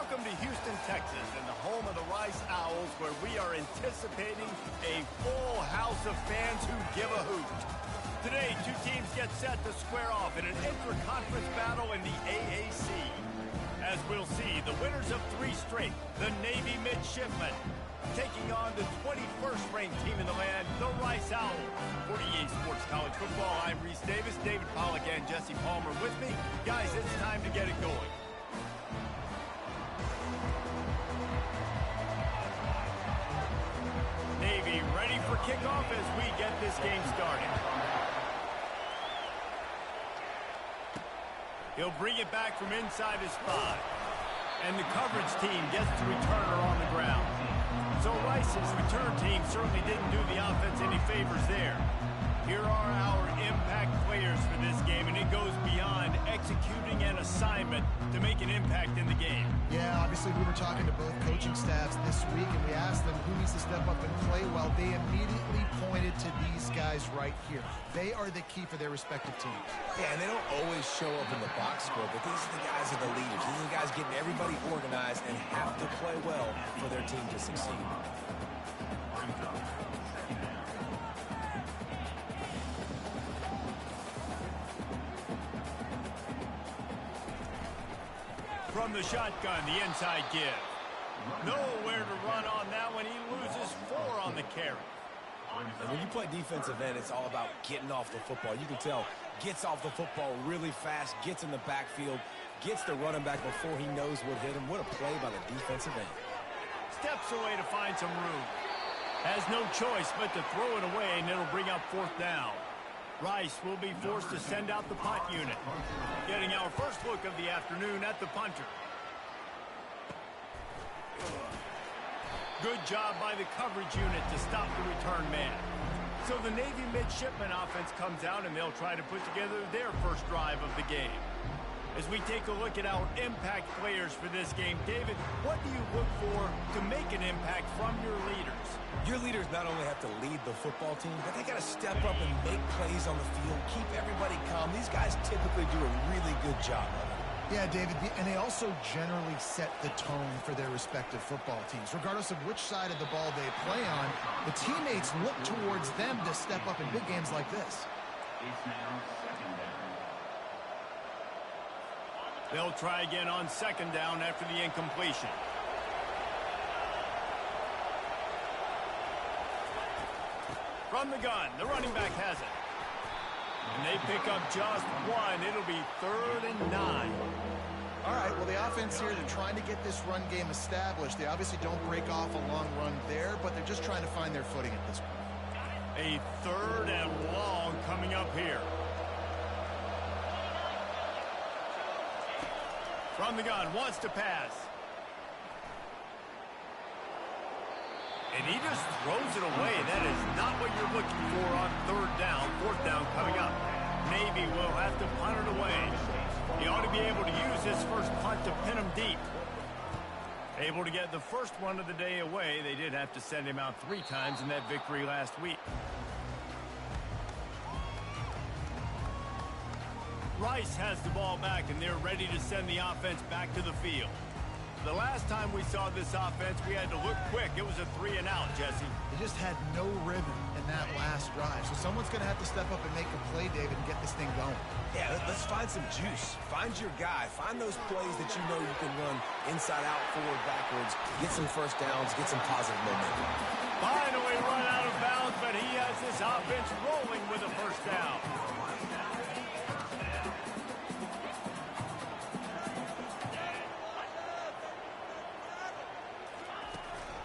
Welcome to Houston, Texas, and the home of the Rice Owls, where we are anticipating a full house of fans who give a hoot. Today, two teams get set to square off in an intra-conference battle in the AAC. As we'll see, the winners of 3 straight, the Navy Midshipmen, taking on the 21st ranked team in the land, the Rice Owls. For EA Sports College Football, I'm Reese Davis, David Pollack, and Jesse Palmer with me. Guys, it's time to get it going. Navy ready for kickoff as we get this game started. He'll bring it back from inside his 5. And the coverage team gets the returner on the ground. So Rice's return team certainly didn't do the offense any favors there. Here are our impact players for this game, and it goes beyond executing an assignment to make an impact in the game. Yeah, obviously we were talking to both coaching staffs this week, and we asked them who needs to step up and play well. They immediately pointed to these guys right here. They are the key for their respective teams. Yeah, and they don't always show up in the box score, but these are the guys that are the leaders. These are the guys getting everybody organized and have to play well for their team to succeed. From the shotgun, the inside give. Nowhere to run on that one. He loses 4 on the carry. And when you play defensive end, it's all about getting off the football. You can tell, gets off the football really fast, gets in the backfield, gets the running back before he knows what hit him. What a play by the defensive end. Steps away to find some room. Has no choice but to throw it away, and it'll bring up 4th down. Rice will be forced to send out the punt unit. Getting our first look of the afternoon at the punter. Good job by the coverage unit to stop the return man. So the Navy Midshipmen offense comes out, and they'll try to put together their first drive of the game. As we take a look at our impact players for this game, David, what do you look for to make an impact from your leaders? Your leaders not only have to lead the football team, but they got to step up and make plays on the field, keep everybody calm. These guys typically do a really good job of it. Yeah, David, and they also generally set the tone for their respective football teams. Regardless of which side of the ball they play on, the teammates look towards them to step up in big games like this. They'll try again on 2nd down after the incompletion. From the gun, the running back has it. And they pick up just 1. It'll be 3rd and 9. All right, well, the offense here, they're trying to get this run game established. They obviously don't break off a long run there, but they're just trying to find their footing at this point. A 3rd and long coming up here. From the gun, wants to pass. And he just throws it away. That is not what you're looking for on 3rd down. 4th down coming up. Navy will have to punt it away. He ought to be able to use his first punt to pin him deep. Able to get the first one of the day away. They did have to send him out 3 times in that victory last week. Rice has the ball back, and they're ready to send the offense back to the field. The last time we saw this offense, we had to look quick. It was a 3 and out, Jesse. They just had no rhythm in that last drive. So someone's going to have to step up and make a play, David, and get this thing going. Yeah, let's find some juice. Find your guy. Find those plays that you know you can run inside out, forward, backwards. Get some first downs. Get some positive momentum. Finally run out of bounds, but he has this offense rolling with a first down.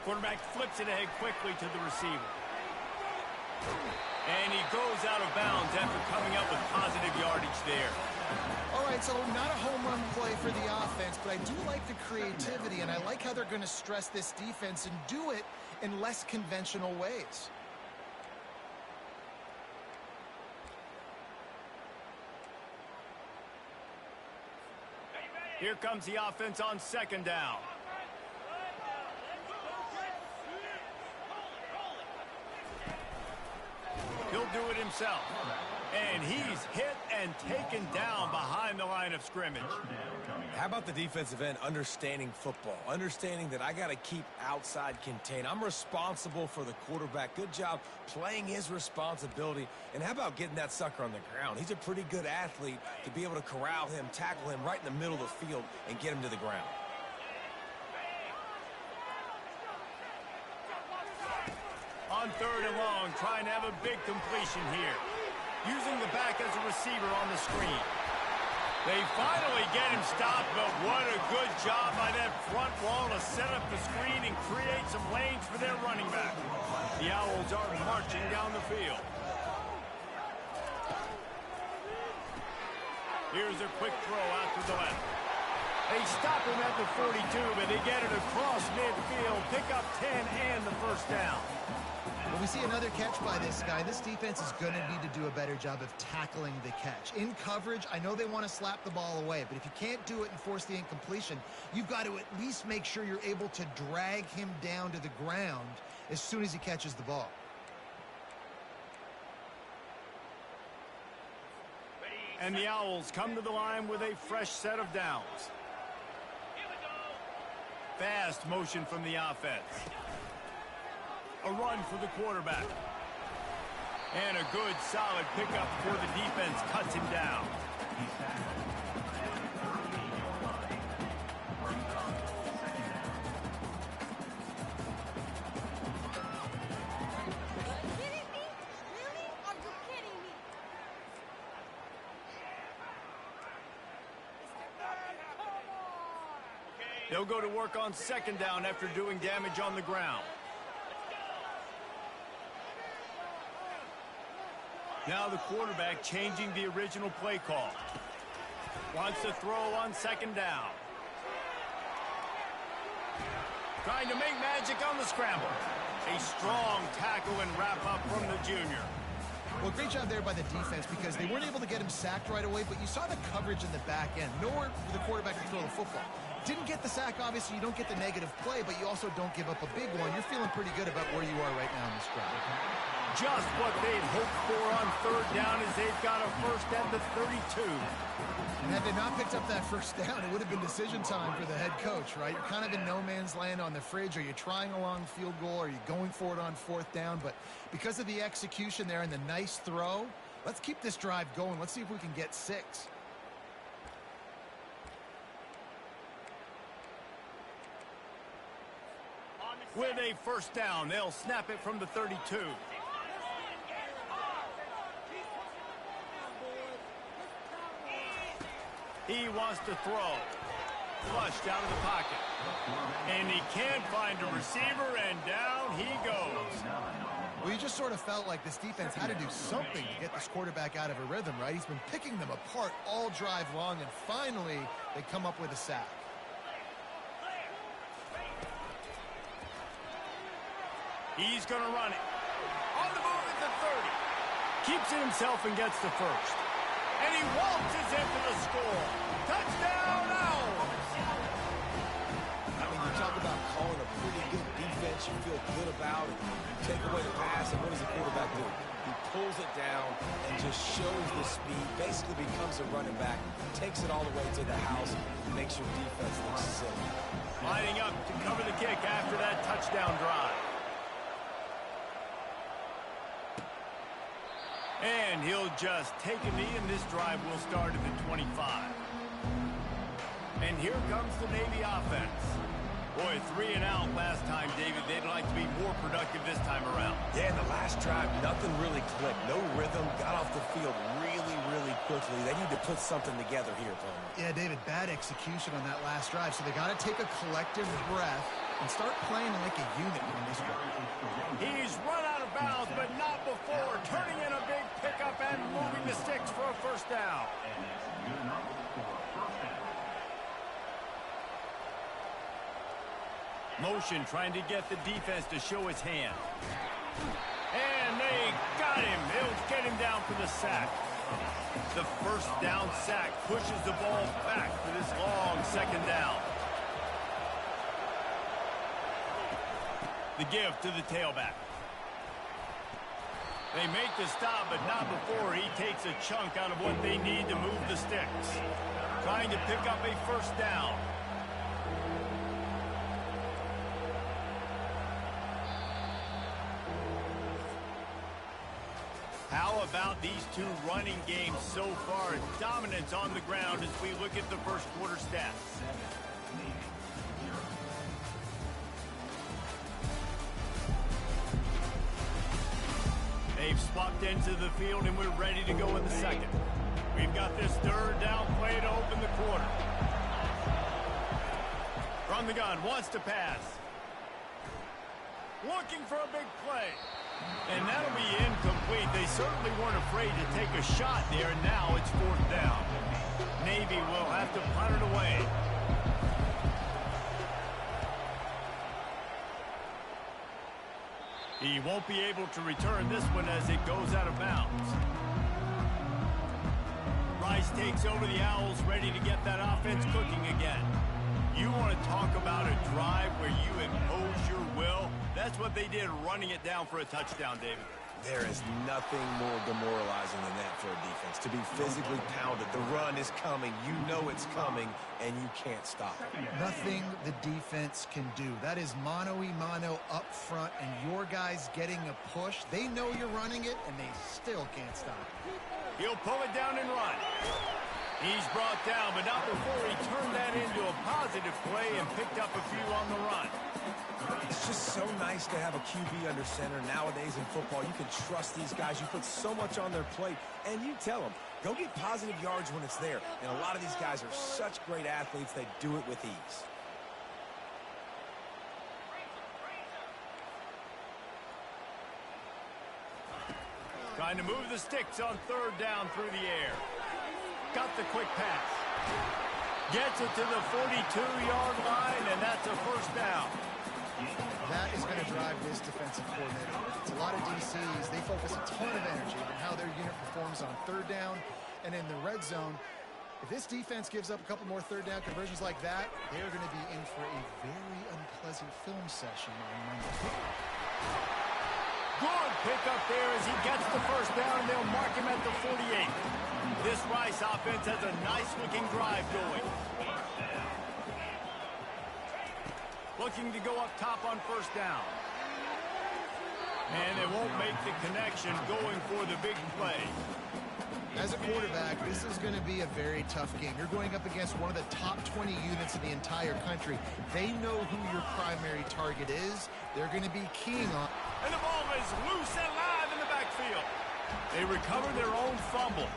Quarterback flips it ahead quickly to the receiver. And he goes out of bounds after coming up with positive yardage there. All right, so not a home run play for the offense, but I do like the creativity, and I like how they're going to stress this defense and do it in less conventional ways. Here comes the offense on 2nd down. He'll do it himself. And he's hit and taken down behind the line of scrimmage. How about the defensive end understanding football, understanding that I got to keep outside contain. I'm responsible for the quarterback. Good job playing his responsibility. And how about getting that sucker on the ground? He's a pretty good athlete to be able to corral him, tackle him right in the middle of the field, and get him to the ground. On 3rd and long, trying to have a big completion here. Using the back as a receiver on the screen. They finally get him stopped, but what a good job by that front wall to set up the screen and create some lanes for their running back. The Owls are marching down the field. Here's a quick throw out to the left. They stop him at the 42, but they get it across midfield, pick up 10 and the first down. When we see another catch by this guy, this defense is going to need to do a better job of tackling the catch. In coverage, I know they want to slap the ball away, but if you can't do it and force the incompletion, you've got to at least make sure you're able to drag him down to the ground as soon as he catches the ball. And the Owls come to the line with a fresh set of downs. Fast motion from the offense. A run for the quarterback. And a good, solid pickup before the defense cuts him down. They'll go to work on 2nd down after doing damage on the ground. Now the quarterback changing the original play call. Wants to throw on 2nd down. Trying to make magic on the scramble. A strong tackle and wrap up from the junior. Well, great job there by the defense because they weren't able to get him sacked right away, but you saw the coverage in the back end. Nowhere for the quarterback to throw the football. Didn't get the sack, obviously. You don't get the negative play, but you also don't give up a big one. You're feeling pretty good about where you are right now in this drive. Just what they'd hoped for on 3rd down as they've got a first at the 32. And had they not picked up that first down, it would have been decision time for the head coach, right? You're kind of in no man's land on the fridge. Are you trying a long field goal? Are you going for it on 4th down? But because of the execution there and the nice throw, let's keep this drive going. Let's see if we can get 6. With a first down, they'll snap it from the 32. He wants to throw. Flushed out of the pocket. And he can't find a receiver, and down he goes. Well, you just sort of felt like this defense had to do something to get this quarterback out of a rhythm, right? He's been picking them apart all drive long, and finally they come up with a sack. He's going to run it. On the move at the 30. Keeps it himself and gets the first. And he waltzes into the score. Touchdown, Owls! I mean, you talk about calling a pretty good defense you feel good about, and you take away the pass, and what does the quarterback do? He pulls it down and just shows the speed, basically becomes a running back, takes it all the way to the house, and makes your defense look silly. Lining up to cover the kick after that touchdown drive. And he'll just take a knee, and this drive will start at the 25. And here comes the Navy offense. Boy, 3 and out last time, David. They'd like to be more productive this time around. Yeah, in the last drive, nothing really clicked. No rhythm, got off the field really, really quickly. They need to put something together here, Palmer. Yeah, David, bad execution on that last drive, so they got to take a collective breath and start playing like a unit on this drive. He's run out of bounds, but not before turning in a big pickup and moving the sticks for a first down. Motion trying to get the defense to show his hand. And they got him. They'll get him down for the sack. The first down sack pushes the ball back for this long 2nd down. The give to the tailback. They make the stop, but not before he takes a chunk out of what they need to move the sticks. Trying to pick up a first down. How about these two running games so far? Dominance on the ground as we look at the first quarter stats. They've swapped into the field, and we're ready to go in the second. We've got this third down play to open the quarter. From the gun, wants to pass. Looking for a big play. And that'll be incomplete. They certainly weren't afraid to take a shot there, and now it's fourth down. Navy will have to punt it away. He won't be able to return this one as it goes out of bounds. Rice takes over the Owls, ready to get that offense cooking again. You want to talk about a drive where you impose your will? That's what they did, running it down for a touchdown, David. There is nothing more demoralizing than that for a defense. To be physically pounded, the run is coming, you know it's coming, and you can't stop it. Nothing the defense can do. That is mano-a-mano up front, and your guys getting a push. They know you're running it, and they still can't stop it. He'll pull it down and run. He's brought down, but not before he turned that into a positive play and picked up a few on the run. It's just so nice to have a QB under center. Nowadays in football, you can trust these guys. You put so much on their plate, and you tell them, go get positive yards when it's there. And a lot of these guys are such great athletes, they do it with ease. Trying to move the sticks on third down through the air. Got the quick pass. Gets it to the 42-yard line, and that's a first down. That is going to drive this defensive coordinator. It's a lot of DCs. They focus a ton of energy on how their unit performs on third down and in the red zone. If this defense gives up a couple more third down conversions like that, they are going to be in for a very unpleasant film session on Monday. Good pickup there as he gets the first down. They'll mark him at the 48. This Rice offense has a nice-looking drive going. Looking to go up top on first down. And they won't make the connection going for the big play. As a quarterback, this is going to be a very tough game. You're going up against one of the top 20 units in the entire country. They know who your primary target is. They're going to be keying on. And the ball is loose and live in the backfield. They recover their own fumble.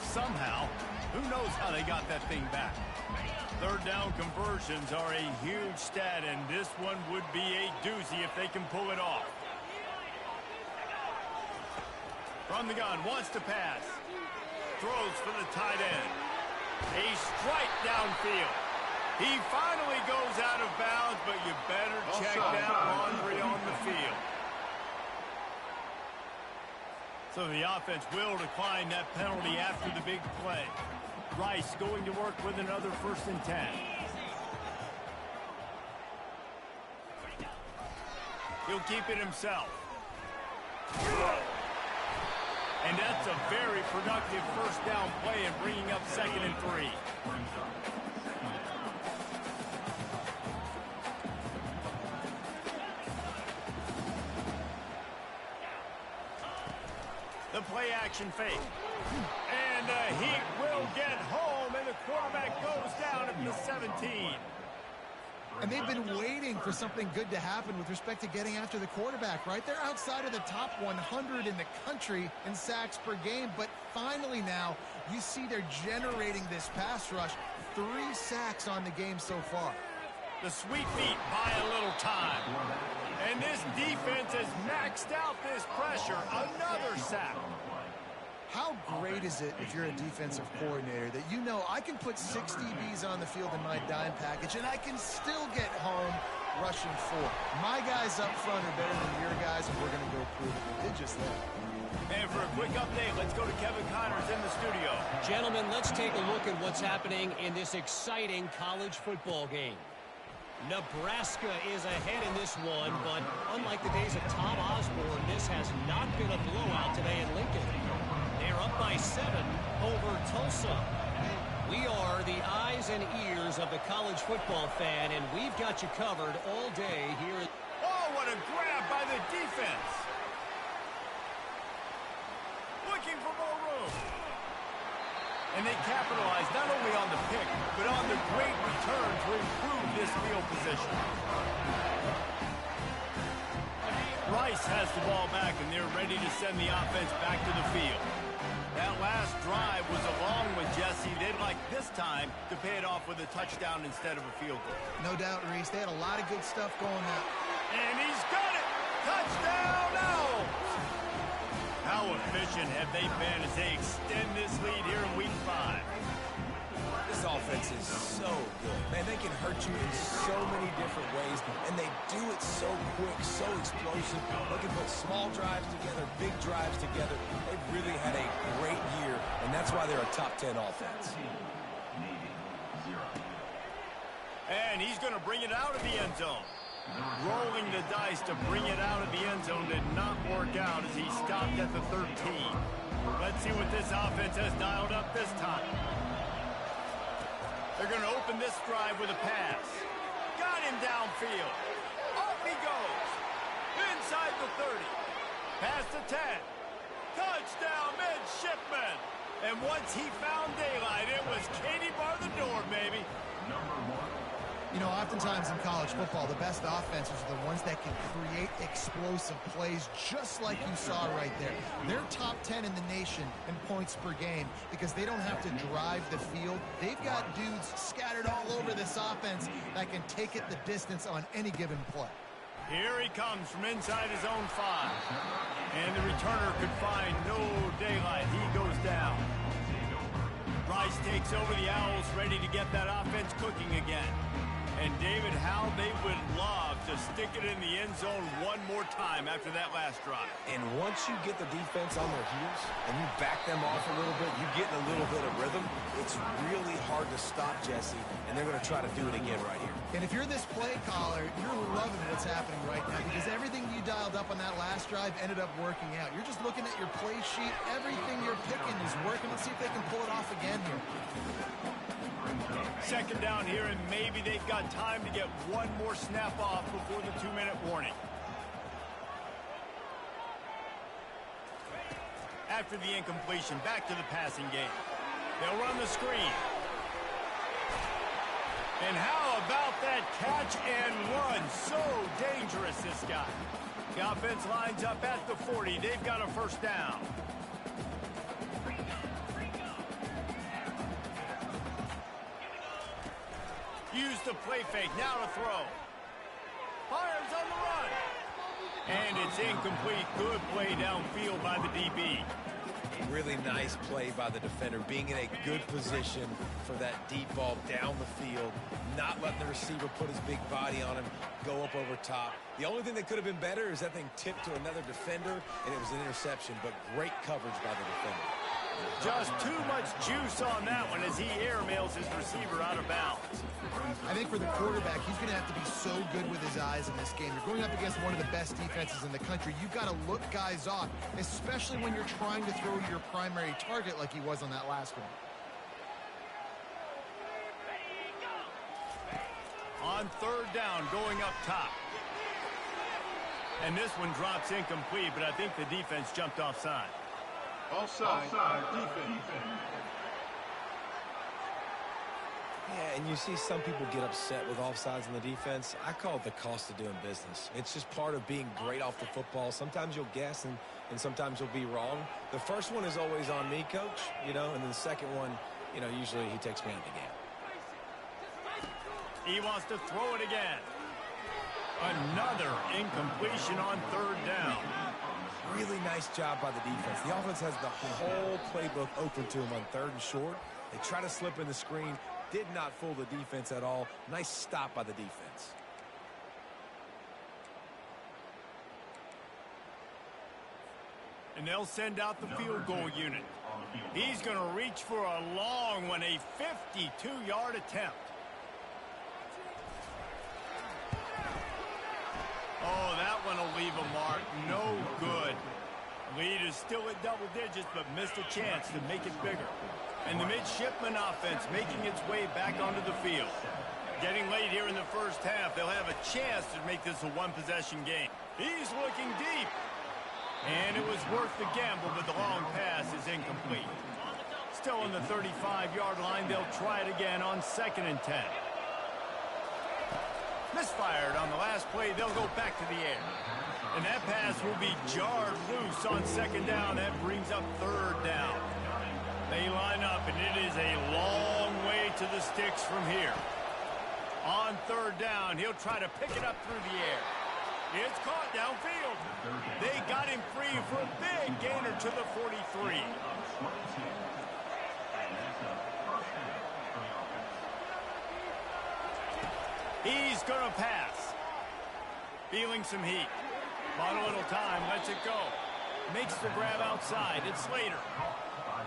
Somehow, who knows how they got that thing back. Third down conversions are a huge stat, and this one would be a doozy if they can pull it off. From the gun, wants to pass. Throws for the tight end. A strike downfield. He finally goes out of bounds, but you better check that laundry on the field. So the offense will decline that penalty after the big play. Rice going to work with another 1st and 10. He'll keep it himself. And that's a very productive first down play and bringing up 2nd and 3. The play action fake. And the Heat will get home, and the quarterback goes down at the 17. And they've been waiting for something good to happen with respect to getting after the quarterback, right? They're outside of the top 100 in the country in sacks per game, but finally now you see they're generating this pass rush. 3 sacks on the game so far. The sweet feet buy a little time. And this defense has maxed out this pressure. Another sack. How great is it if you're a defensive coordinator that you know I can put 6 DBs on the field in my dime package and I can still get home rushing 4. My guys up front are better than your guys, and we're going to go prove it. They did just that. And for a quick update, let's go to Kevin Connors in the studio. Gentlemen, let's take a look at what's happening in this exciting college football game. Nebraska is ahead in this one, but unlike the days of Tom Osborne, this has not been a blowout today in Lincoln. They're up by 7 over Tulsa. We are the eyes and ears of the college football fan, and we've got you covered all day here. Oh, what a grab by the defense. Looking for more room. And they capitalize not only on the pick, but on the great return to improve this field position. Rice has the ball back, and they're ready to send the offense back to the field. That last drive was a long one, Jesse. They'd like this time to pay it off with a touchdown instead of a field goal. No doubt, Reese. They had a lot of good stuff going on. And he's got it! Touchdown Owls! How efficient have they been as they extend this lead here in Week 5? This offense is so good. Man, they can hurt you in so many different ways, and they do it so quick, so explosive. They can put small drives together, big drives together. They've really had a great year, and that's why they're a top 10 offense. And he's going to bring it out of the end zone. Rolling the dice to bring it out of the end zone did not work out as he stopped at the 13. Let's see what this offense has dialed up this time. They're going to open this drive with a pass. Got him downfield. Off he goes. Inside the 30. Past the 10. Touchdown, midshipman. And once he found daylight, it was Katie bar the door, baby. You know, oftentimes in college football, the best offenses are the ones that can create explosive plays, just like you saw right there. They're top 10 in the nation in points per game because they don't have to drive the field. They've got dudes scattered all over this offense that can take it the distance on any given play. Here he comes from inside his own 5. And the returner could find no daylight. He goes down. Rice takes over the Owls, ready to get that offense cooking again. And David, how they would love to stick it in the end zone one more time after that last drive. And once you get the defense on their heels and you back them off a little bit, you get in a little bit of rhythm, it's really hard to stop Jesse, and they're going to try to do it again right here. And if you're this play caller, you're loving what's happening right now because everything you dialed up on that last drive ended up working out. You're just looking at your play sheet. Everything you're picking is working. Let's see if they can pull it off again here. Second down here, and maybe they've got time to get one more snap off before the 2-minute warning. After the incompletion, back to the passing game. They'll run the screen. And how about that catch and run? So dangerous, this guy. The offense lines up at the 40. They've got a first down. Use the play fake, now to throw. Fires on the run. And it's incomplete. Good play downfield by the DB. Really nice play by the defender, being in a good position for that deep ball down the field, not letting the receiver put his big body on him, go up over top. The only thing that could have been better is that thing tipped to another defender, and it was an interception, but great coverage by the defender. Just too much juice on that one as he airmails his receiver out of bounds. I think for the quarterback, he's going to have to be so good with his eyes in this game. You're going up against one of the best defenses in the country. You've got to look guys off, especially when you're trying to throw your primary target like he was on that last one. On third down, going up top. And this one drops incomplete, but I think the defense jumped offside. Offside defense. Yeah, and you see some people get upset with offsides in the defense. I call it the cost of doing business. It's just part of being great off the football. Sometimes you'll guess and sometimes you'll be wrong. The first one is always on me, Coach, and then the second one, usually he takes me out of the game. He wants to throw it again. Another incompletion on third down. Really nice job by the defense. The offense has the whole playbook open to him on third and short. They try to slip in the screen. Did not fool the defense at all. Nice stop by the defense. And they'll send out the field goal unit. He's going to reach for a long one, a 52-yard attempt. Lead is still at double digits, but missed a chance to make it bigger. And the midshipman offense making its way back onto the field. Getting late here in the first half, they'll have a chance to make this a one-possession game. He's looking deep. And it was worth the gamble, but the long pass is incomplete. Still on the 35-yard line, they'll try it again on 2nd and 10. Misfired on the last play, they'll go back to the air. And that pass will be jarred loose on 2nd down. That brings up 3rd down. They line up, and it is a long way to the sticks from here. On 3rd down, he'll try to pick it up through the air. It's caught downfield. They got him free for a big gainer to the 43. He's going to pass. Feeling some heat. Bought a little time, lets it go. Makes the grab outside. It's Slater.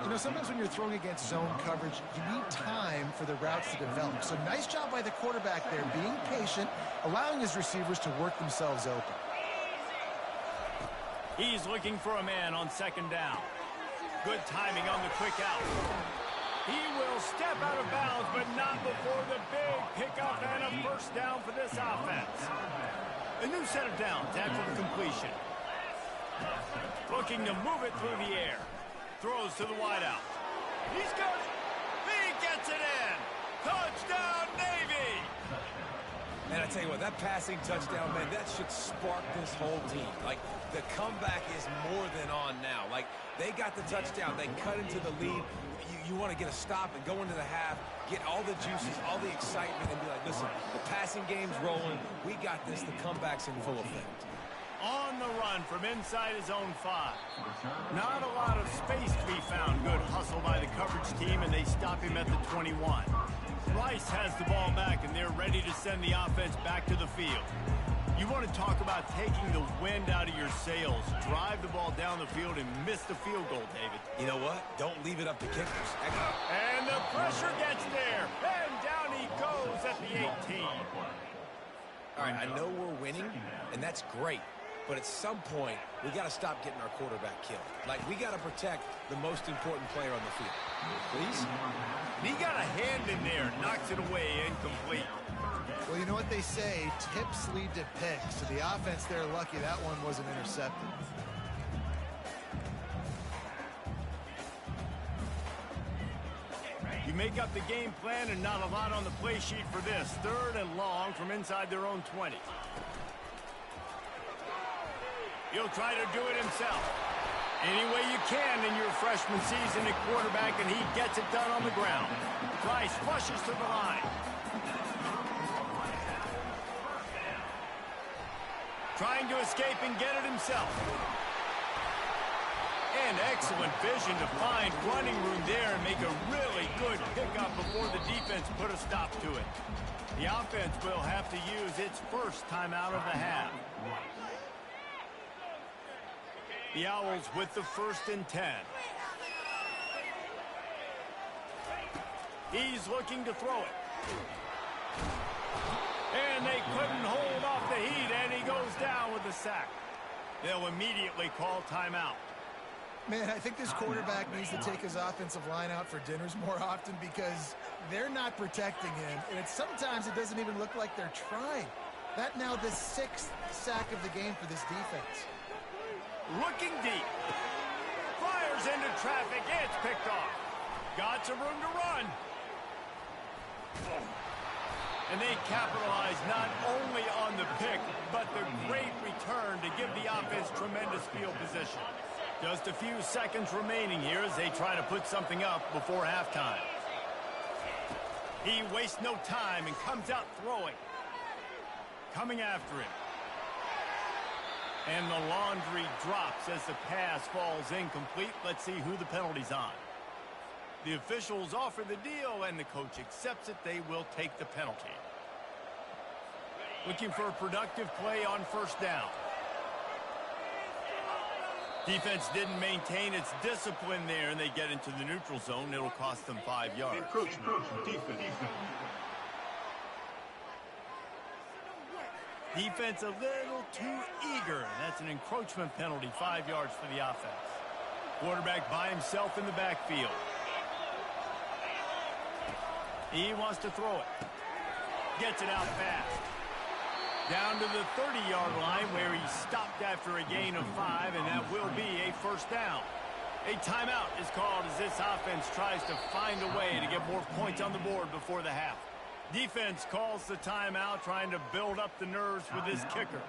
You know, sometimes when you're throwing against zone coverage, you need time for the routes to develop. So nice job by the quarterback there, being patient, allowing his receivers to work themselves open. He's looking for a man on 2nd down. Good timing on the quick out. He will step out of bounds, but not before the big pickup and a 1st down for this offense. A new set of downs after the completion. Looking to move it through the air. Throws to the wideout. He's got it. He gets it in. Touchdown, Navy. And I tell you what, that passing touchdown, man, that should spark this whole team. Like, the comeback is more than on now. Like, they got the touchdown. They cut into the lead. You want to get a stop and go into the half, get all the juices, all the excitement, and be like, listen, the passing game's rolling. We got this. The comeback's in full effect. On the run from inside his own 5. Not a lot of space to be found. Good hustle by the coverage team, and they stop him at the 21. Rice has the ball back, and they're ready to send the offense back to the field. You want to talk about taking the wind out of your sails. Drive the ball down the field and miss the field goal, David. You know what? Don't leave it up to kickers. And the pressure gets there. And down he goes at the 18. All right, I know we're winning, and that's great. But at some point, we got to stop getting our quarterback killed. Like, we got to protect the most important player on the field. Please? He got a hand in there, knocks it away, incomplete. Well, you know what they say, tips lead to picks. So the offense, they're lucky that one wasn't intercepted. You make up the game plan and not a lot on the play sheet for this. 3rd and long from inside their own 20. He'll try to do it himself. Any way you can in your freshman season at quarterback, and he gets it done on the ground. Rice flushes to the line. Trying to escape and get it himself. And excellent vision to find running room there and make a really good pickup before the defense put a stop to it. The offense will have to use its first timeout of the half. The Owls with the 1st and 10. He's looking to throw it. And they couldn't hold off the heat, and he goes down with the sack. They'll immediately call timeout. Man, I think this quarterback needs to take his offensive line out for dinners more often because they're not protecting him. And sometimes it doesn't even look like they're trying. That now the 6th sack of the game for this defense. Looking deep. Fires into traffic. It's picked off. Got some room to run. And they capitalize not only on the pick, but the great return to give the offense tremendous field position. Just a few seconds remaining here as they try to put something up before halftime. He wastes no time and comes out throwing. Coming after him. And the laundry drops as the pass falls incomplete. Let's see who the penalty's on. The officials offer the deal, and the coach accepts it. They will take the penalty. Looking for a productive play on 1st down. Defense didn't maintain its discipline there, and they get into the neutral zone. It'll cost them 5 yards. Encroachment, defense. Defense a little too eager. That's an encroachment penalty, 5 yards for the offense. Quarterback by himself in the backfield. He wants to throw it. Gets it out fast. Down to the 30-yard line where he stopped after a gain of 5, and that will be a first down. A timeout is called as this offense tries to find a way to get more points on the board before the half. Defense calls the timeout, trying to build up the nerves with this kicker.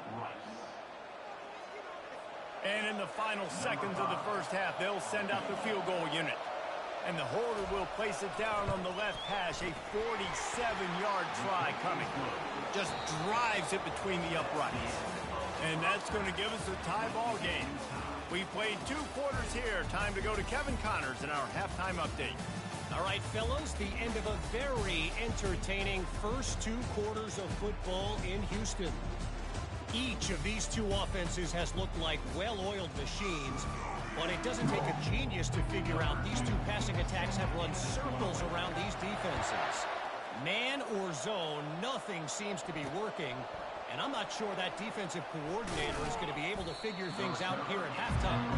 And in the final seconds of the first half, they'll send out the field goal unit. And the holder will place it down on the left hash. A 47-yard try coming. Just drives it between the uprights. And that's going to give us a tie ball game. We played 2 quarters here. Time to go to Kevin Connors in our halftime update. All right, fellas, the end of a very entertaining first 2 quarters of football in Houston. Each of these 2 offenses has looked like well-oiled machines, but it doesn't take a genius to figure out these 2 passing attacks have run circles around these defenses. Man or zone, nothing seems to be working, and I'm not sure that defensive coordinator is going to be able to figure things out here at halftime.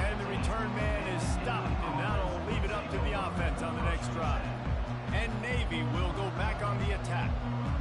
And the return man is stopped, and that'll leave it up to the offense on the next drive. And Navy will go back on the attack.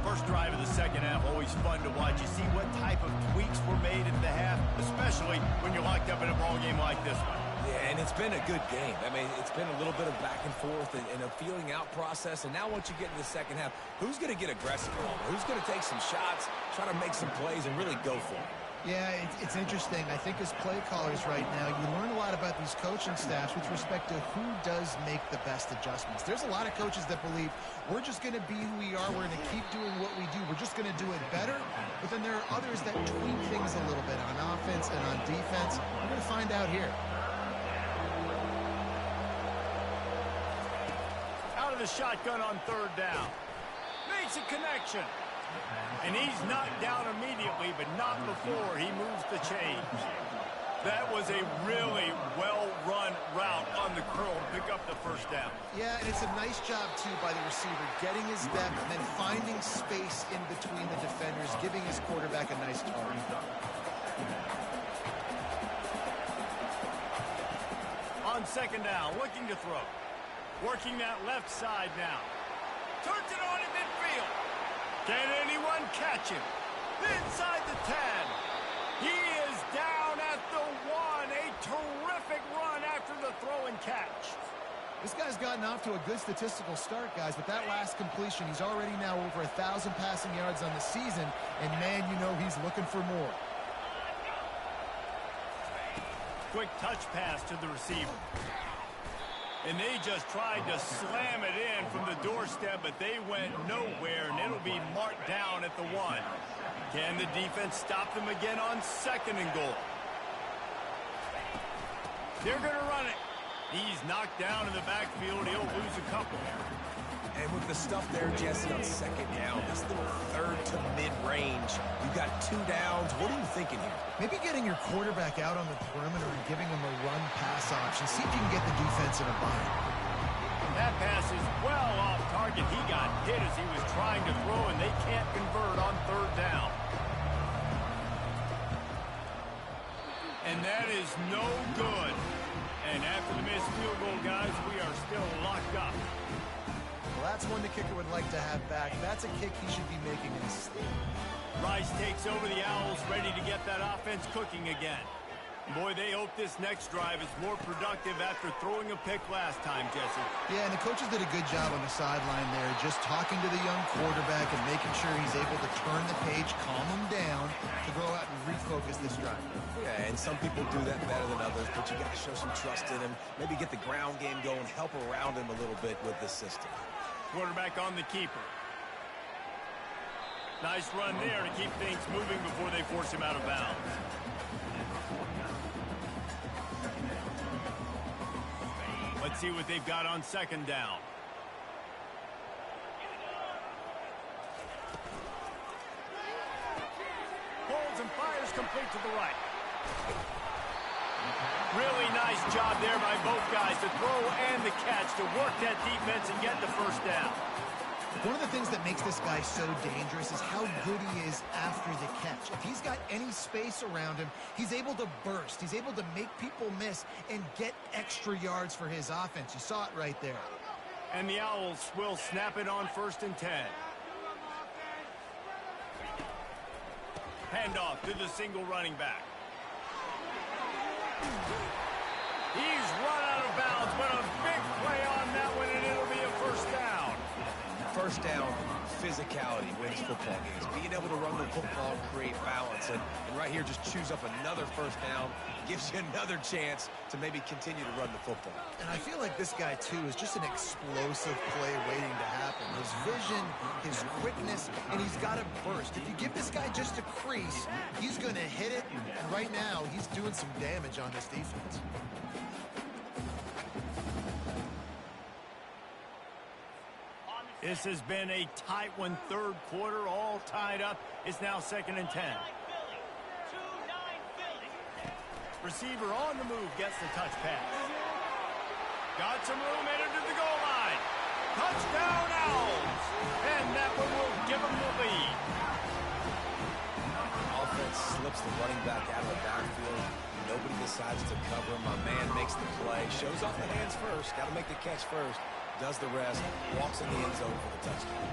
First drive of the second half, always fun to watch. You see what type of tweaks were made at the half, especially when you're locked up in a ball game like this one. Yeah, and it's been a good game. I mean, it's been a little bit of back and forth and a feeling out process. And now once you get into the second half, who's going to get aggressive? Who's going to take some shots, try to make some plays, and really go for it? Yeah, it's interesting. I think as play callers right now, you learn a lot about these coaching staffs with respect to who does make the best adjustments. There's a lot of coaches that believe we're just going to be who we are. We're going to keep doing what we do. We're just going to do it better. But then there are others that tweak things a little bit on offense and on defense. We're going to find out here. Out of the shotgun on third down. Makes a connection. And he's knocked down immediately, but not before he moves the change. That was a really well-run route on the curl to pick up the first down. Yeah, and it's a nice job, too, by the receiver, getting his depth and then finding space in between the defenders, giving his quarterback a nice target. On second down, looking to throw. Working that left side now. Turns it on in midfield. Can anyone catch him? Inside the 10. He is down at the 1. A terrific run after the throw and catch. This guy's gotten off to a good statistical start, guys, but that last completion, he's already now over 1,000 passing yards on the season, and man, you know he's looking for more. Quick touch pass to the receiver. And they just tried to slam it in from the doorstep, but they went nowhere, and it'll be marked down at the 1. Can the defense stop them again on second and goal? They're going to run it. He's knocked down in the backfield. He'll lose a couple. And with the stuff there, Jesse, on second down, this little third to mid-range, you've got 2 downs. What are you thinking here? Maybe getting your quarterback out on the perimeter and giving him a run-pass option. See if you can get the defense in a bind. That pass is well off target. He got hit as he was trying to throw, and they can't convert on third down. And that is no good. And after the missed field goal, guys, we are still locked up. Well, that's one the kicker would like to have back. That's a kick he should be making in his sleep. Rice takes over the Owls, ready to get that offense cooking again. Boy, they hope this next drive is more productive after throwing a pick last time, Jesse. Yeah, and the coaches did a good job on the sideline there, just talking to the young quarterback and making sure he's able to turn the page, calm him down, to go out and refocus this drive. Yeah, and some people do that better than others, but you got to show some trust in him, maybe get the ground game going, help around him a little bit with this system. Quarterback on the keeper. Nice run there to keep things moving before they force him out of bounds. Let's see what they've got on second down. Holds and fires complete to the right. Really nice job there by both guys to throw and the catch to work that defense and get the first down. One of the things that makes this guy so dangerous is how good he is after the catch. If he's got any space around him, he's able to burst. He's able to make people miss and get extra yards for his offense. You saw it right there. And the Owls will snap it on 1st and 10. Handoff to the single running back. He's run out of bounds, but a big play on that one, and it'll be a 1st down. First down, physicality wins football games. Being able to run the football, create balance, and right here just choose up another 1st down, gives you another chance to maybe continue to run the football. And I feel like this guy, too, is just an explosive play waiting to happen. His vision, his quickness, and he's got a burst. If you give this guy just a crease, he's going to hit it, and right now he's doing some damage on this defense. This has been a tight one, 3rd quarter, all tied up. It's now 2nd and 10. Receiver on the move, gets the touch pass. Got some room, headed to the goal line. Touchdown, Owls! And that one will give them the lead. Offense slips the running back out of the backfield. Nobody decides to cover him. My man makes the play. Shows off the hands first. Got to make the catch first. Does the rest. Walks in the end zone for the touchdown.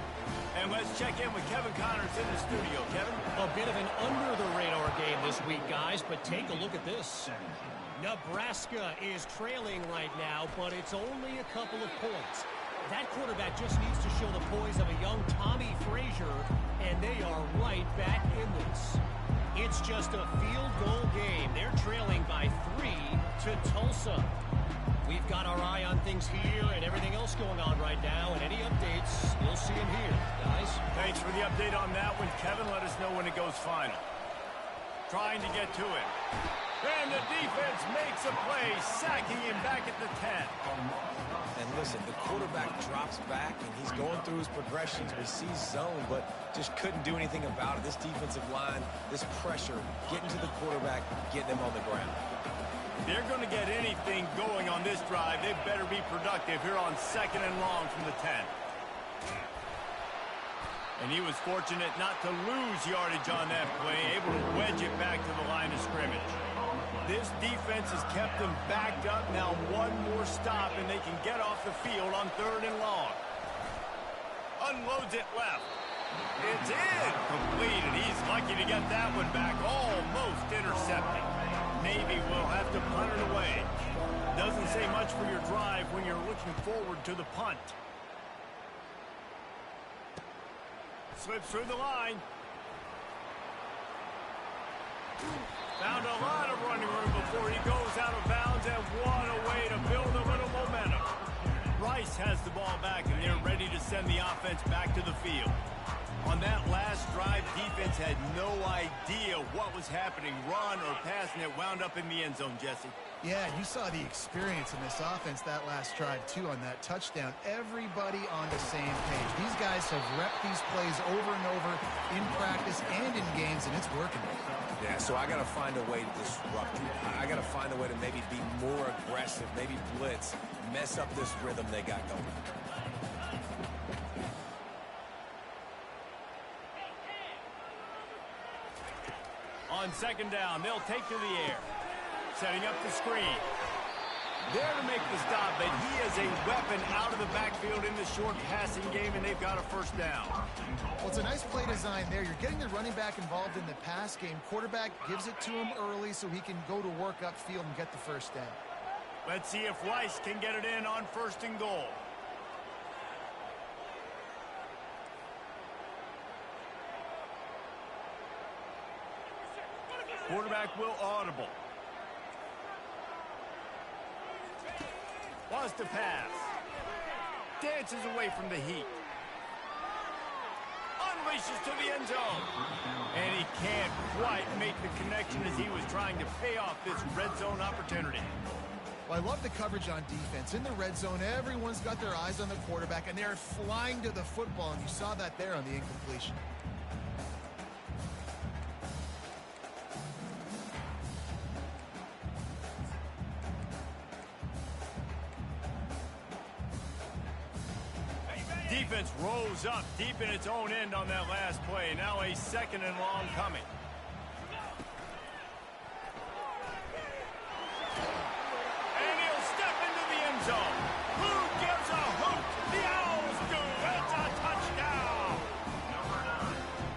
And let's check in with Kevin Connors in the studio. Kevin? A bit of an under-the-radar game this week, guys, but take a look at this. Nebraska is trailing right now, but it's only a couple of points. That quarterback just needs to show the poise of a young Tommy Frazier, and they are right back in this. It's just a field goal game. They're trailing by 3 to Tulsa. We've got our eye on things here and everything else going on right now, and any updates, you'll see them here, guys. Thanks for the update on that one, Kevin. Let us know when it goes final. Trying to get to it. And the defense makes a play, sacking him back at the 10. And listen, the quarterback drops back, and he's going through his progressions. We see zone, but just couldn't do anything about it. This defensive line, this pressure, getting to the quarterback, getting him on the ground. They're going to get anything going on this drive. They better be productive here on 2nd and long from the 10. And he was fortunate not to lose yardage on that play, able to wedge it back to the line of scrimmage. This defense has kept them backed up. Now one more stop, and they can get off the field on 3rd and long. Unloads it left. It's in. Complete, and he's lucky to get that one back. Almost intercepted. Navy will have to punt it away. Doesn't say much for your drive when you're looking forward to the punt. Slips through the line. Found a lot of running room before he goes out of bounds, and what a way to build a little momentum. Rice has the ball back, and they're ready to send the offense back to the field. On that last drive, defense had no idea what was happening. Run or pass, and it wound up in the end zone, Jesse. Yeah, you saw the experience in this offense that last drive, too, on that touchdown. Everybody on the same page. These guys have repped these plays over and over in practice and in games, and it's working. Yeah, so I got to find a way to disrupt it. I got to find a way to maybe be more aggressive, maybe blitz, mess up this rhythm they got going. On 2nd down, they'll take to the air. Setting up the screen. There to make the stop, but he is a weapon out of the backfield in the short passing game, and they've got a 1st down. Well, it's a nice play design there. You're getting the running back involved in the pass game. Quarterback gives it to him early so he can go to work upfield and get the 1st down. Let's see if Rice can get it in on 1st and goal. Quarterback will audible. Wants to pass. Dances away from the heat. Unleashes to the end zone. And he can't quite make the connection as he was trying to pay off this red zone opportunity. Well, I love the coverage on defense. In the red zone, everyone's got their eyes on the quarterback, and they're flying to the football, and you saw that there on the incompletion. defense rose up deep in its own end on that last play. Now a 2nd and long coming. And he'll step into the end zone. Who gives a hoot? The Owls do. It's a touchdown.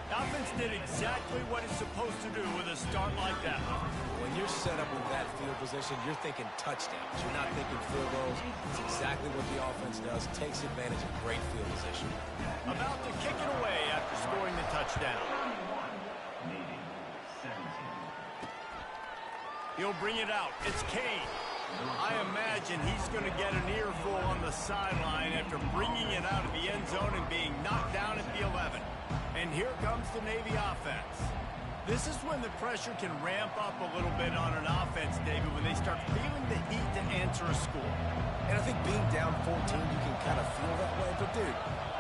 The offense did exactly what it's supposed to do with a start like that. When you're set up with that field position, you're thinking touchdowns. You're not thinking field goals. It's exactly what the offense does. Takes advantage of great field position. About to kick it away after scoring the touchdown. He'll bring it out. It's Kane. I imagine he's going to get an earful on the sideline after bringing it out of the end zone and being knocked down at the 11. And here comes the Navy offense. This is when the pressure can ramp up a little bit on an offense, David, when they start feeling the heat to answer a score. And I think being down 14, you can kind of feel that way. But, dude,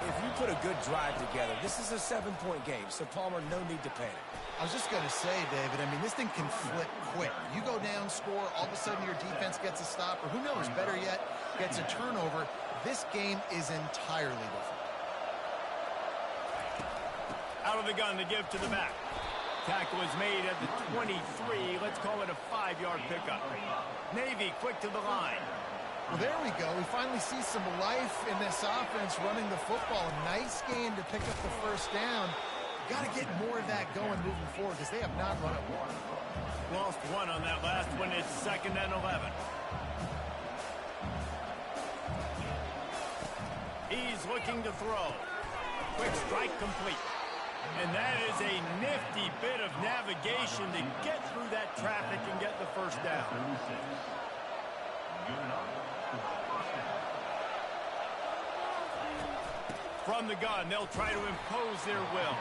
if you put a good drive together, this is a 7-point game. So, Palmer, no need to panic. I was just going to say, David, I mean, this thing can flip quick. You go down, score, all of a sudden your defense gets a stop, or who knows, better yet, gets a turnover. This game is entirely different. Out of the gun to give to the back. Tackle is made at the 23. Let's call it a 5-yard pickup. Navy quick to the line. Well, there we go. We finally see some life in this offense running the football. Nice game to pick up the first down. Got to get more of that going moving forward because they have not run it one. Lost one on that last one. It's 2nd and 11. He's looking to throw. Quick strike complete. And that is a nifty bit of navigation to get through that traffic and get the first down. From the gun, they'll try to impose their will.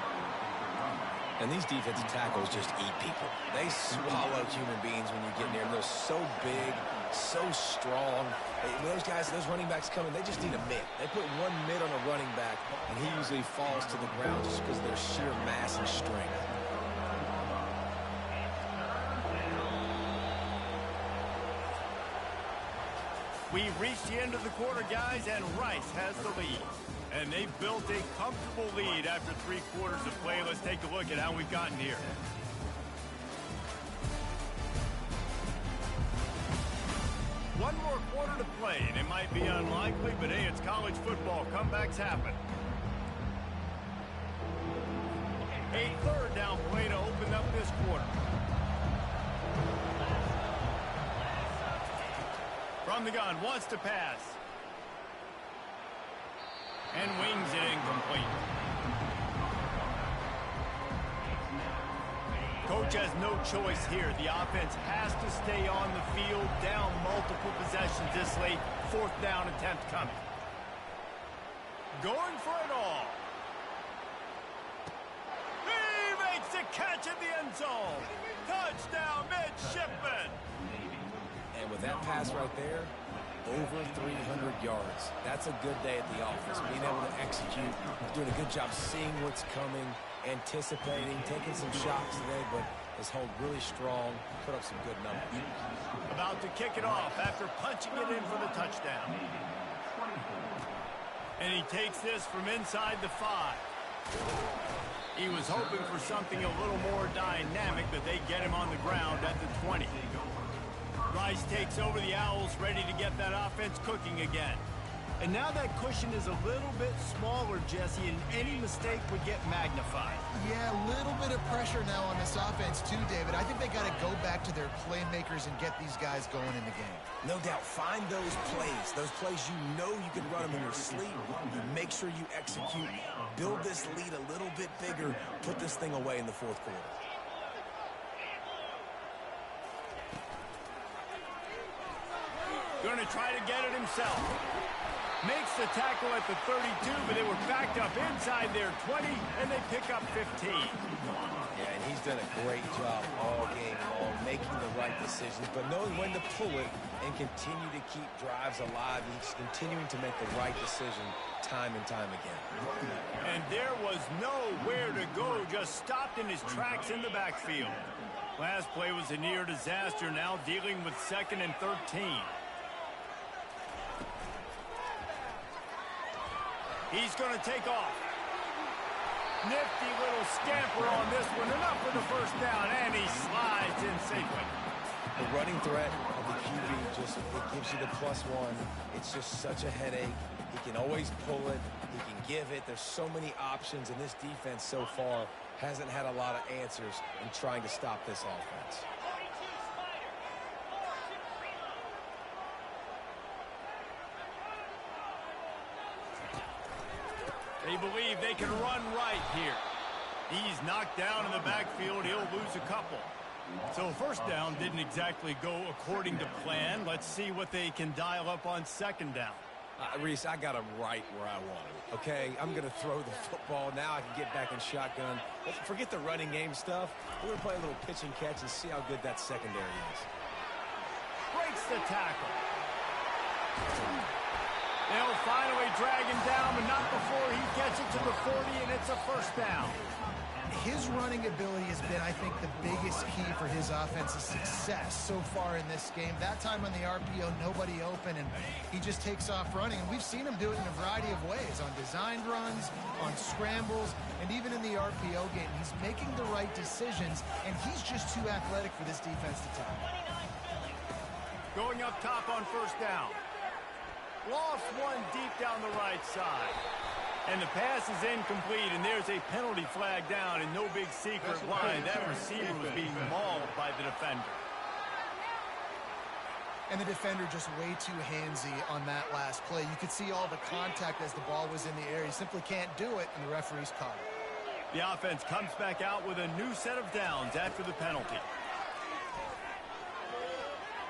And these defensive tackles just eat people. They swallow human beings when you get near them. They're so big, so strong. Those guys, those running backs coming, they just need a mid. They put one mid on a running back, and he usually falls to the ground just because of their sheer mass and strength. We've reached the end of the quarter, guys, and Rice has the lead. And they've built a comfortable lead after 3 quarters of play. Let's take a look at how we've gotten here. One more quarter to play, and it might be unlikely, but hey, it's college football. Comebacks happen. A 3rd down play to open up this quarter. From the gun, wants to pass. And wings it incomplete. Coach has no choice here. The offense has to stay on the field, down multiple possessions this late. 4th down attempt coming. Going for it all. He makes a catch in the end zone. Touchdown, midshipman. And with that pass right there, over 300 yards. That's a good day at the office. Being able to execute, doing a good job seeing what's coming, anticipating, taking some shots today, but has held really strong, put up some good numbers. About to kick it off after punching it in for the touchdown. And he takes this from inside the 5. He was hoping for something a little more dynamic, but they get him on the ground at the 20. Rice takes over the Owls, ready to get that offense cooking again. And now that cushion is a little bit smaller, Jesse, and any mistake would get magnified. Yeah, a little bit of pressure now on this offense too, David. I think they got to go back to their playmakers and get these guys going in the game. No doubt. Find those plays you know you can run them in your sleep. You make sure you execute. Build this lead a little bit bigger. Put this thing away in the 4th quarter. Going to try to get it himself. Makes the tackle at the 32, but they were backed up inside their 20, and they pick up 15. Yeah, and he's done a great job all game long, making the right decisions, but knowing when to pull it and continue to keep drives alive. He's continuing to make the right decision time and time again. And there was nowhere to go, just stopped in his tracks in the backfield. Last play was a near disaster, now dealing with 2nd and 13. He's going to take off. Nifty little scamper on this one. Enough for the first down, and he slides in safely. The running threat of the QB it gives you the +1. It's just such a headache. He can always pull it. He can give it. There's so many options, and this defense so far hasn't had a lot of answers in trying to stop this offense. They believe they can run right here. He's knocked down in the backfield. He'll lose a couple. So first down didn't exactly go according to plan. Let's see what they can dial up on second down. Reese, I got him right where I want him. Okay, I'm going to throw the football. Now I can get back in shotgun. Forget the running game stuff. We're going to play a little pitch and catch and see how good that secondary is. Breaks the tackle. They'll finally drag him down, but not before he gets it to the 40, and it's a first down. His running ability has been, I think, the biggest key for his offense's success so far in this game. That time on the RPO, nobody open, and he just takes off running. And we've seen him do it in a variety of ways, on designed runs, on scrambles, and even in the RPO game. He's making the right decisions, and he's just too athletic for this defense to tackle. Going up top on first down. Lost one deep down the right side. And the pass is incomplete, and there's a penalty flag down, and no big secret why. That receiver was being mauled by the defender. And the defender just way too handsy on that last play. You could see all the contact as the ball was in the air. He simply can't do it, and the referee's caught it. The offense comes back out with a new set of downs after the penalty.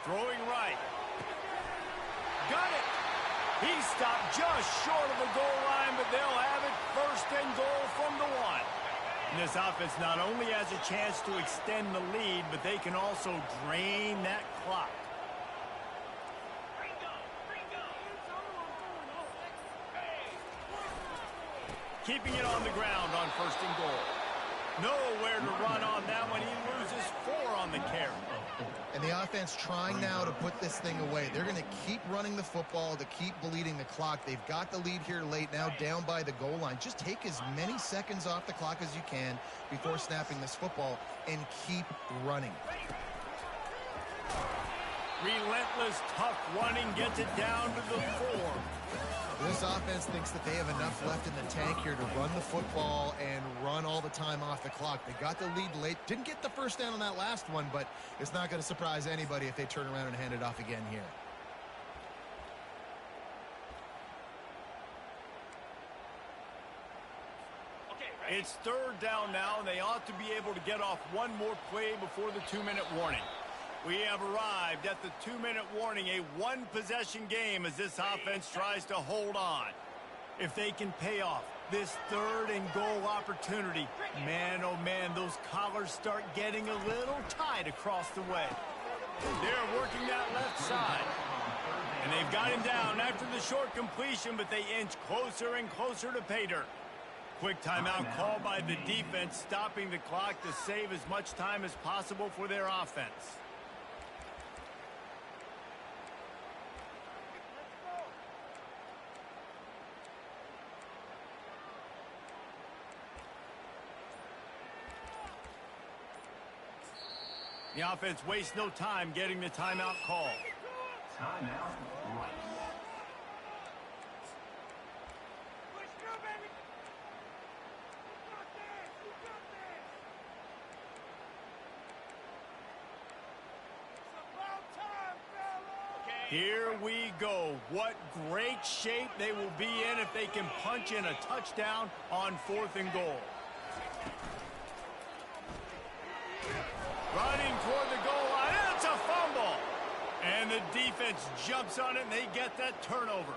Throwing right. Got it. He stopped just short of the goal line, but they'll have it first and goal from the 1. And this offense not only has a chance to extend the lead, but they can also drain that clock. Keeping it on the ground on first and goal. Nowhere to run on that one. He loses 4 on the carry. And the offense trying now to put this thing away. They're going to keep running the football to keep bleeding the clock. They've got the lead here late, now down by the goal line. Just take as many seconds off the clock as you can before snapping this football and keep running. Relentless, tough running gets it down to the 4. This offense thinks that they have enough left in the tank here to run the football and run all the time off the clock. They got the lead late. Didn't get the first down on that last one, but it's not going to surprise anybody if they turn around and hand it off again here. It's third down now, and they ought to be able to get off one more play before the 2-minute warning. We have arrived at the 2-minute warning, a one-possession game as this offense tries to hold on. If they can pay off this third and goal opportunity, man, oh man, those collars start getting a little tight across the way. They're working that left side. And they've got him down after the short completion, but they inch closer and closer to pay dirt. Quick timeout call by the defense, stopping the clock to save as much time as possible for their offense. The offense wastes no time getting the timeout call. Timeout, right. Here we go. What great shape they will be in if they can punch in a touchdown on 4th and goal. Running toward the goal line. It's a fumble. And the defense jumps on it, and they get that turnover.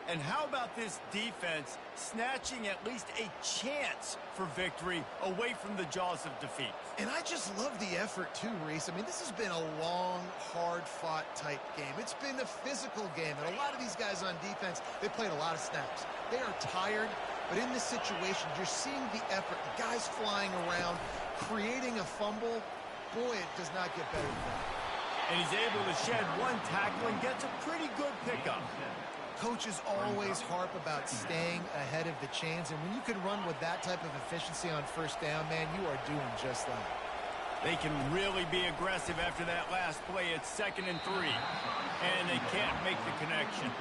And how about this defense snatching at least a chance for victory away from the jaws of defeat? And I just love the effort too, Reese. I mean, this has been a long, hard-fought type game. It's been a physical game, and a lot of these guys on defense, they played a lot of snaps. They are tired, but in this situation, you're seeing the effort. The guys flying around, creating a fumble. Boy, it does not get better than that. And he's able to shed one tackle and gets a pretty good pickup. Coaches always harp about staying ahead of the chains, and when you can run with that type of efficiency on first down, man, you are doing just that. They can really be aggressive after that last play. It's 2nd and 3, and they can't make the connection.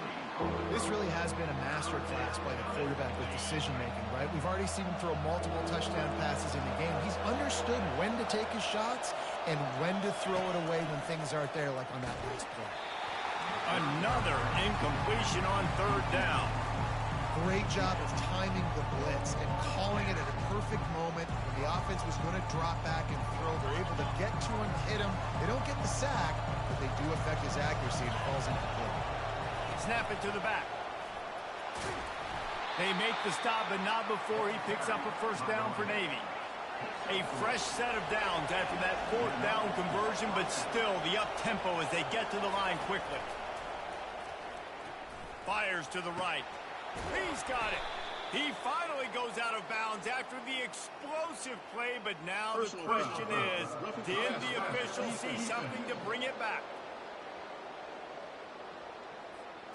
This really has been a masterclass by the quarterback with decision-making, right? We've already seen him throw multiple touchdown passes in the game. He's understood when to take his shots and when to throw it away when things aren't there, like on that last play. Another incompletion on 3rd down. Great job of timing the blitz and calling it at a perfect moment when the offense was going to drop back and throw. They're able to get to him, hit him. They don't get the sack, but they do affect his accuracy and it falls incomplete. Snap it to the back. They make the stop, but not before he picks up a 1st down for Navy. A fresh set of downs after that 4th down conversion, but still the up-tempo as they get to the line quickly. Fires to the right. He's got it. He finally goes out of bounds after the explosive play, but now the question is, did the officials see something to bring it back?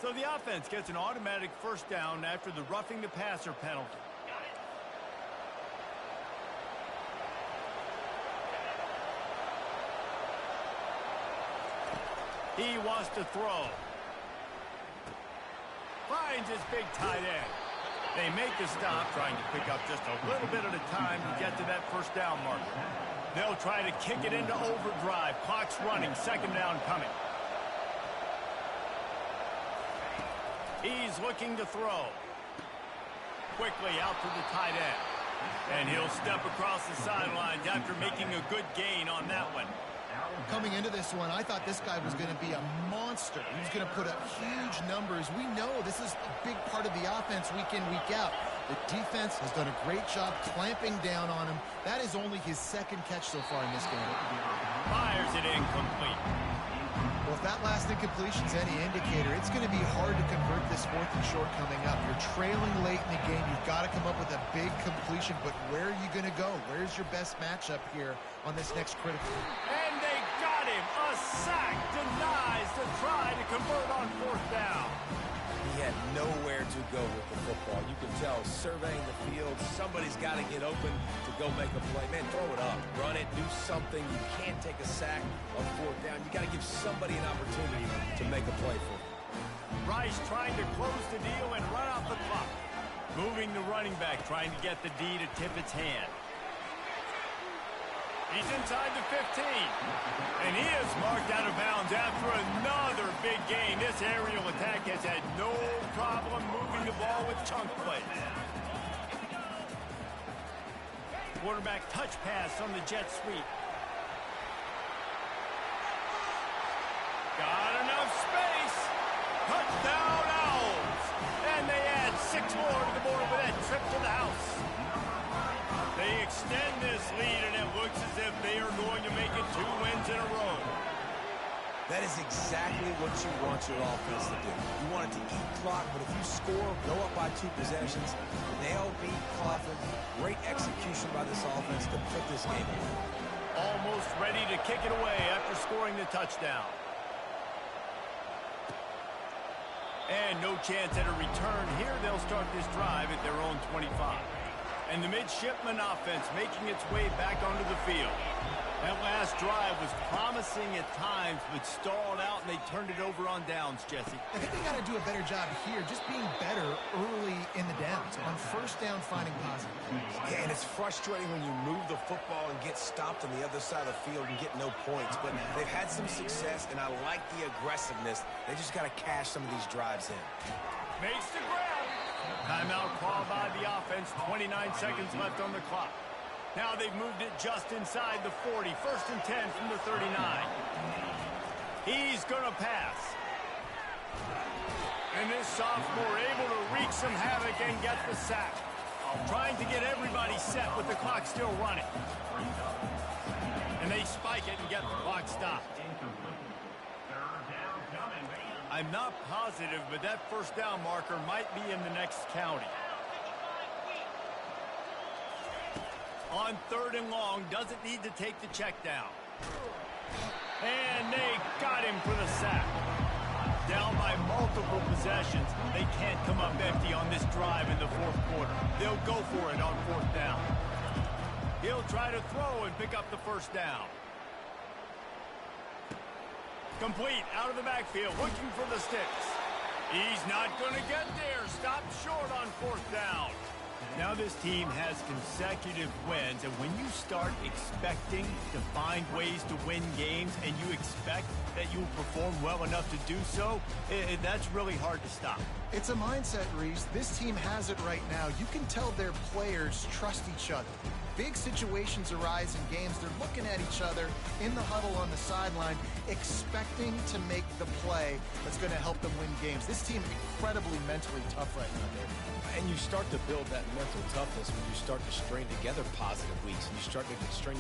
So the offense gets an automatic 1st down after the roughing the passer penalty. He wants to throw. Finds his big tight end. They make the stop, trying to pick up just a little bit at a time to get to that 1st down marker. They'll try to kick it into overdrive. Clock's running. 2nd down coming. He's looking to throw. Quickly out to the tight end. And he'll step across the sidelines after making a good gain on that one. Coming into this one, I thought this guy was going to be a monster. He was going to put up huge numbers. We know this is a big part of the offense week in, week out. The defense has done a great job clamping down on him. That is only his 2nd catch so far in this game. Fires it incomplete. Well, if that last incompletion is any indicator, it's going to be hard to convert this 4th and short coming up. You're trailing late in the game. You've got to come up with a big completion, but where are you going to go? Where's your best matchup here on this next critical? And they got him. A sack denies to try to convert on 4th down. He had nowhere to go with the football. You can tell, surveying the field, somebody's got to get open to go make a play. Man, throw it up, run it, do something. You can't take a sack on 4th down. You got to give somebody an opportunity to make a play for you. Rice trying to close the deal and run out the clock. Moving the running back, trying to get the D to tip its hand. He's inside the 15. And he is marked out of bounds after another big gain. This aerial attack has had no problem moving the ball with chunk plays. Quarterback touch pass on the jet sweep. Got enough space. Touchdown Owls. And they add 6 more to the board with that trip to the house. They extend this lead, and it looks as if they are going to make it 2 wins in a row. That is exactly what you want your offense to do. You want it to eat clock, but if you score, go up by 2 possessions, nail beat Coffin. Great execution by this offense to put this game away. Almost ready to kick it away after scoring the touchdown. And no chance at a return here. They'll start this drive at their own 25. And the midshipman offense making its way back onto the field. That last drive was promising at times, but stalled out, and they turned it over on downs, Jesse. I think they got to do a better job here, just being better early in the downs. On 1st down, finding positive plays. Yeah, and it's frustrating when you move the football and get stopped on the other side of the field and get no points. But they've had some success, and I like the aggressiveness. They just got to cash some of these drives in. Makes the grab. Timeout called by the offense. 29 seconds left on the clock. Now they've moved it just inside the 40. 1st and 10 from the 39. He's going to pass. And this sophomore able to wreak some havoc and get the sack. Trying to get everybody set with the clock still running. And they spike it and get the clock stopped. I'm not positive, but that 1st down marker might be in the next county. On 3rd and long, doesn't need to take the check down. And they got him for the sack. Down by multiple possessions, they can't come up empty on this drive in the fourth quarter. They'll go for it on fourth down. He'll try to throw and pick up the first down. Complete out of the backfield, looking for the sticks. He's not going to get there. Stopped short on fourth down. Now this team has consecutive wins, and when you start expecting to find ways to win games and you expect that you will perform well enough to do so, that's really hard to stop. It's a mindset, Reese. This team has it right now. You can tell their players trust each other. Big situations arise in games. They're looking at each other in the huddle on the sideline, expecting to make the play that's going to help them win games. This team incredibly mentally tough right now, David. And you start to build that mental toughness when you start to string together positive weeks and you start to string